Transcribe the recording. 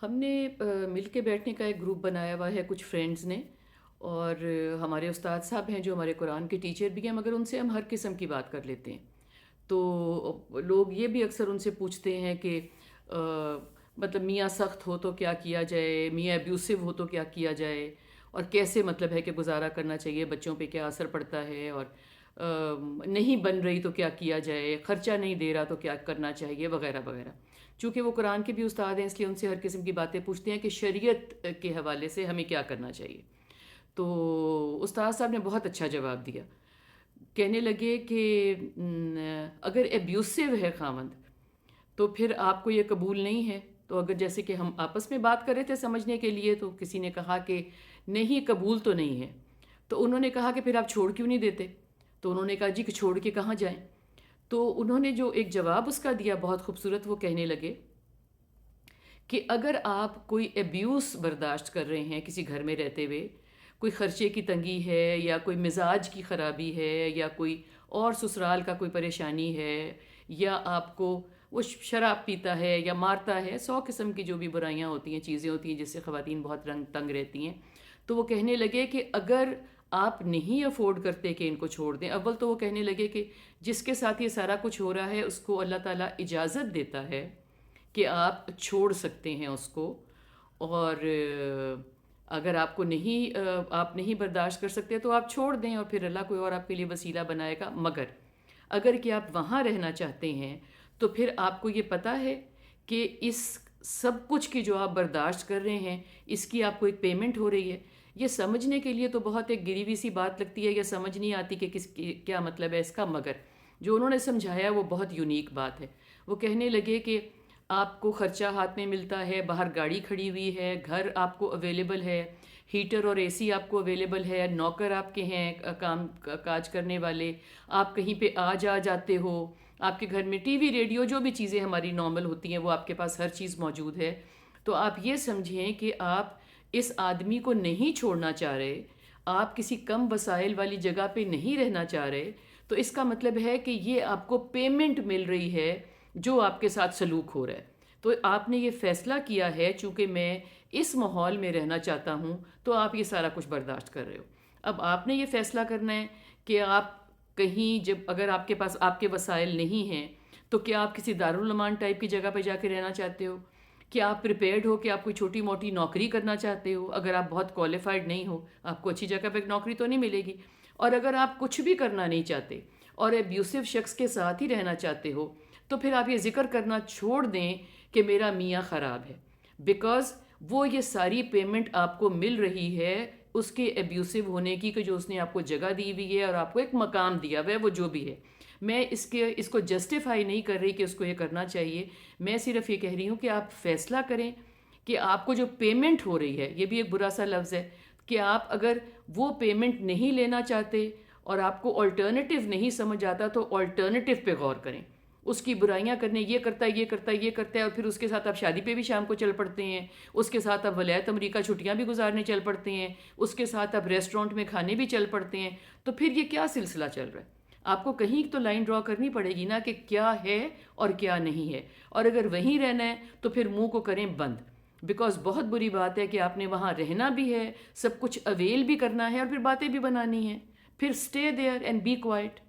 ہم نے مل کے بیٹھنے کا ایک گروپ بنایا ہوا ہے کچھ فرینڈز نے، اور ہمارے استاد صاحب ہیں جو ہمارے قرآن کے ٹیچر بھی ہیں، مگر ان سے ہم ہر قسم کی بات کر لیتے ہیں۔ تو لوگ یہ بھی اکثر ان سے پوچھتے ہیں کہ مطلب میاں سخت ہو تو کیا کیا جائے، میاں ابیوسو ہو تو کیا کیا جائے، اور کیسے مطلب ہے کہ گزارا کرنا چاہیے، بچوں پہ کیا اثر پڑتا ہے، اور نہیں بن رہی تو کیا کیا جائے، خرچہ نہیں دے رہا تو کیا کرنا چاہیے، وغیرہ وغیرہ۔ چونکہ وہ قرآن کے بھی استاد ہیں، اس لیے ان سے ہر قسم کی باتیں پوچھتے ہیں کہ شریعت کے حوالے سے ہمیں کیا کرنا چاہیے۔ تو استاد صاحب نے بہت اچھا جواب دیا۔ کہنے لگے کہ اگر ایبیوسو ہے خاوند تو پھر آپ کو یہ قبول نہیں ہے۔ تو اگر جیسے کہ ہم آپس میں بات کر رہے تھے سمجھنے کے لیے، تو کسی نے کہا کہ نہیں قبول تو نہیں ہے۔ تو انہوں نے کہا کہ پھر آپ چھوڑ کیوں نہیں دیتے؟ تو انہوں نے کہا جی کہ چھوڑ کے کہاں جائیں۔ تو انہوں نے جو ایک جواب اس کا دیا بہت خوبصورت، وہ کہنے لگے کہ اگر آپ کوئی ایبیوس برداشت کر رہے ہیں کسی گھر میں رہتے ہوئے، کوئی خرچے کی تنگی ہے، یا کوئی مزاج کی خرابی ہے، یا کوئی اور سسرال کا کوئی پریشانی ہے، یا آپ کو وہ شراب پیتا ہے یا مارتا ہے، 100 قسم کی جو بھی برائیاں ہوتی ہیں، چیزیں ہوتی ہیں جس سے خواتین بہت رنگ تنگ رہتی ہیں۔ تو وہ کہنے لگے کہ اگر آپ نہیں افورڈ کرتے کہ ان کو چھوڑ دیں، اول تو وہ کہنے لگے کہ جس کے ساتھ یہ سارا کچھ ہو رہا ہے اس کو اللہ تعالیٰ اجازت دیتا ہے کہ آپ چھوڑ سکتے ہیں اس کو، اور اگر آپ کو نہیں آپ نہیں برداشت کر سکتے تو آپ چھوڑ دیں، اور پھر اللہ کوئی اور آپ کے لیے وسیلہ بنائے گا۔ مگر اگر کہ آپ وہاں رہنا چاہتے ہیں تو پھر آپ کو یہ پتہ ہے کہ اس سب کچھ کی جو آپ برداشت کر رہے ہیں، اس کی آپ کو ایک پیمنٹ ہو رہی ہے۔ یہ سمجھنے کے لیے تو بہت ایک گری ہوئی سی بات لگتی ہے، یہ سمجھ نہیں آتی کہ کیا مطلب ہے اس کا، مگر جو انہوں نے سمجھایا وہ بہت یونیک بات ہے۔ وہ کہنے لگے کہ آپ کو خرچہ ہاتھ میں ملتا ہے، باہر گاڑی کھڑی ہوئی ہے، گھر آپ کو اویلیبل ہے، ہیٹر اور اے سی آپ کو اویلیبل ہے، نوکر آپ کے ہیں کام کاج کرنے والے، آپ کہیں پہ جا جاتے ہو، آپ کے گھر میں ٹی وی ریڈیو جو بھی چیزیں ہماری نارمل ہوتی ہیں وہ آپ کے پاس ہر چیز موجود ہے۔ تو آپ یہ سمجھیں کہ آپ اس آدمی کو نہیں چھوڑنا چاہ رہے، آپ کسی کم وسائل والی جگہ پہ نہیں رہنا چاہ رہے، تو اس کا مطلب ہے کہ یہ آپ کو پیمنٹ مل رہی ہے جو آپ کے ساتھ سلوک ہو رہا ہے۔ تو آپ نے یہ فیصلہ کیا ہے چونکہ میں اس ماحول میں رہنا چاہتا ہوں، تو آپ یہ سارا کچھ برداشت کر رہے ہو۔ اب آپ نے یہ فیصلہ کرنا ہے کہ آپ کہیں جب اگر آپ کے پاس آپ کے وسائل نہیں ہیں تو کیا آپ کسی دارالمان ٹائپ کی جگہ پہ جا کے رہنا چاہتے ہو؟ کیا آپ پریپیئرڈ ہو کہ آپ کوئی چھوٹی موٹی نوکری کرنا چاہتے ہو؟ اگر آپ بہت کوالیفائڈ نہیں ہو، آپ کو اچھی جگہ پہ ایک نوکری تو نہیں ملے گی۔ اور اگر آپ کچھ بھی کرنا نہیں چاہتے اور ایبیوسو شخص کے ساتھ ہی رہنا چاہتے ہو، تو پھر آپ یہ ذکر کرنا چھوڑ دیں کہ میرا میاں خراب ہے، بیکاز وہ یہ ساری پیمنٹ آپ کو مل رہی ہے اس کے ایبیوسو ہونے کی، کہ جو اس نے آپ کو جگہ دی ہوئی ہے اور آپ کو ایک مقام دیا ہوا ہے، وہ جو بھی ہے۔ میں اس کو جسٹیفائی نہیں کر رہی کہ اس کو یہ کرنا چاہیے، میں صرف یہ کہہ رہی ہوں کہ آپ فیصلہ کریں کہ آپ کو جو پیمنٹ ہو رہی ہے، یہ بھی ایک برا سا لفظ ہے، کہ آپ اگر وہ پیمنٹ نہیں لینا چاہتے اور آپ کو آلٹرنیٹیو نہیں سمجھ آتا تو آلٹرنیٹیو پہ غور کریں۔ اس کی برائیاں کرنے، یہ کرتا ہے یہ کرتا ہے یہ کرتا ہے، اور پھر اس کے ساتھ آپ شادی پہ بھی شام کو چل پڑتے ہیں، اس کے ساتھ آپ ولایت امریکہ چھٹیاں بھی گزارنے چل پڑتے ہیں، اس کے ساتھ آپ ریسٹورنٹ میں کھانے بھی چل پڑتے ہیں، تو پھر یہ کیا سلسلہ چل رہا ہے؟ آپ کو کہیں تو لائن ڈرا کرنی پڑے گی نا کہ کیا ہے اور کیا نہیں ہے، اور اگر وہیں رہنا ہے تو پھر منہ کو کریں بند، بیکاز بہت بری بات ہے کہ آپ نے وہاں رہنا بھی ہے، سب کچھ اویل بھی کرنا ہے، اور پھر باتیں بھی بنانی ہیں۔ پھر stay there and be quite.